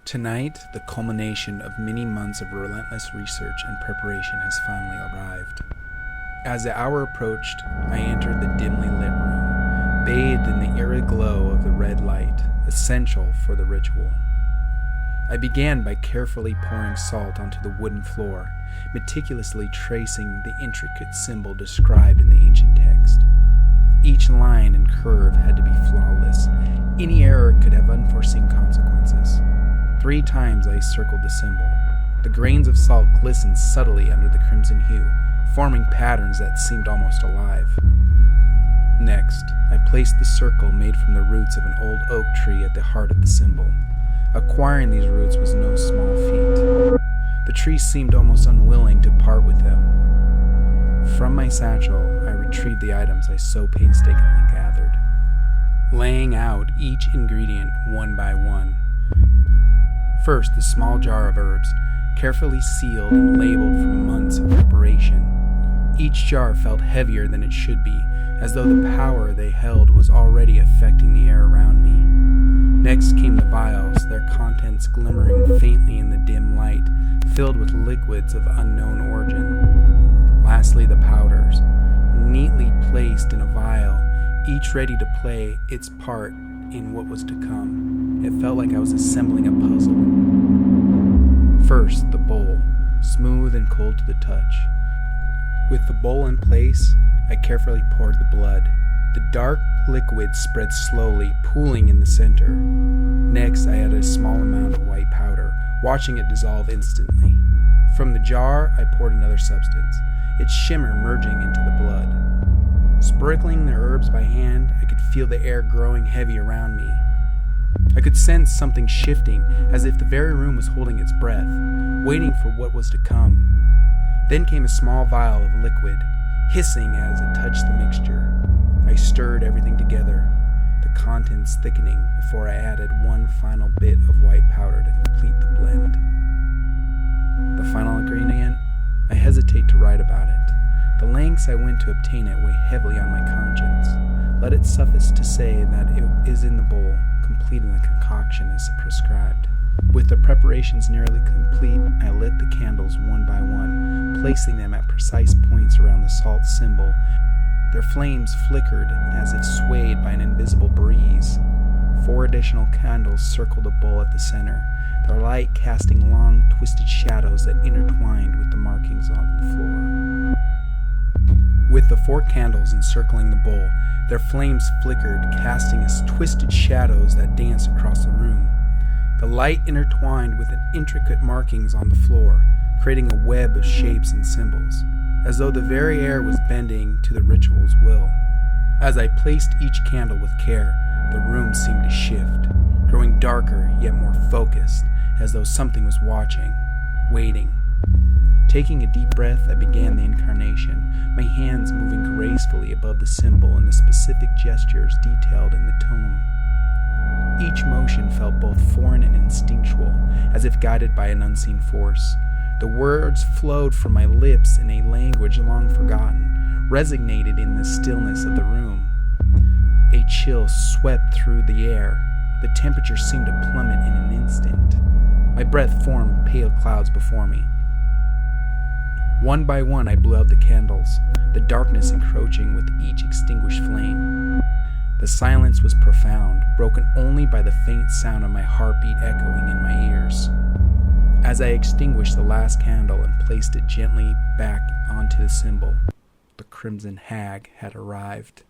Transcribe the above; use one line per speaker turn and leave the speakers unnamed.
Tonight, the culmination of many months of relentless research and preparation has finally arrived. As the hour approached, I entered the dimly lit room, bathed in the eerie glow of the red light, essential for the ritual. I began by carefully pouring salt onto the wooden floor, meticulously tracing the intricate symbol described in the ancient text. Each line and curve had to be flawless. Any error could have unforeseen consequences. 3 times I circled the symbol. The grains of salt glistened subtly under the crimson hue, forming patterns that seemed almost alive. Next, I placed the circle made from the roots of an old oak tree at the heart of the symbol. Acquiring these roots was no small feat. The tree seemed almost unwilling to part with them. From my satchel, I retrieved the items I so painstakingly gathered, laying out each ingredient one by one. First, the small jar of herbs, carefully sealed and labeled from months of preparation. Each jar felt heavier than it should be, as though the power they held was already affecting the air around me. Next came the vials, their contents glimmering faintly in the dim light, filled with liquids of unknown origin. Lastly, the powders, neatly placed in a vial, each ready to play its part in what was to come. It felt like I was assembling a puzzle. First, the bowl, smooth and cold to the touch. With the bowl in place, I carefully poured the blood. The dark liquid spread slowly, pooling in the center. Next, I added a small amount of white powder, watching it dissolve instantly. From the jar, I poured another substance, its shimmer merging into the blood. Sprinkling the herbs by hand, I could feel the air growing heavy around me. I could sense something shifting, as if the very room was holding its breath, waiting for what was to come. Then came a small vial of liquid, hissing as it touched the mixture. I stirred everything together, the contents thickening before I added one final bit of white powder to complete the blend. The final ingredient? I hesitate to write about it. The lengths I went to obtain it weigh heavily on my conscience. Let it suffice to say that it is in the bowl, completing the concoction as prescribed. With the preparations nearly complete, I lit the candles one by one, placing them at precise points around the salt symbol. Their flames flickered as if swayed by an invisible breeze. 4 additional candles circled the bowl at the center, their light casting long, twisted shadows that intertwined with the markings on the floor. With the 4 candles encircling the bowl, their flames flickered, casting as twisted shadows that danced across the room. The light intertwined with intricate markings on the floor, creating a web of shapes and symbols, as though the very air was bending to the ritual's will. As I placed each candle with care, the room seemed to shift, growing darker yet more focused, as though something was watching, waiting. Taking a deep breath, I began the incarnation, my hands moving gracefully above the symbol and the specific gestures detailed in the tome. Each motion felt both foreign and instinctual, as if guided by an unseen force. The words flowed from my lips in a language long forgotten, resonated in the stillness of the room. A chill swept through the air. The temperature seemed to plummet in an instant. My breath formed pale clouds before me. One by one I blew out the candles, the darkness encroaching with each extinguished flame. The silence was profound, broken only by the faint sound of my heartbeat echoing in my ears. As I extinguished the last candle and placed it gently back onto the symbol, the crimson hag had arrived.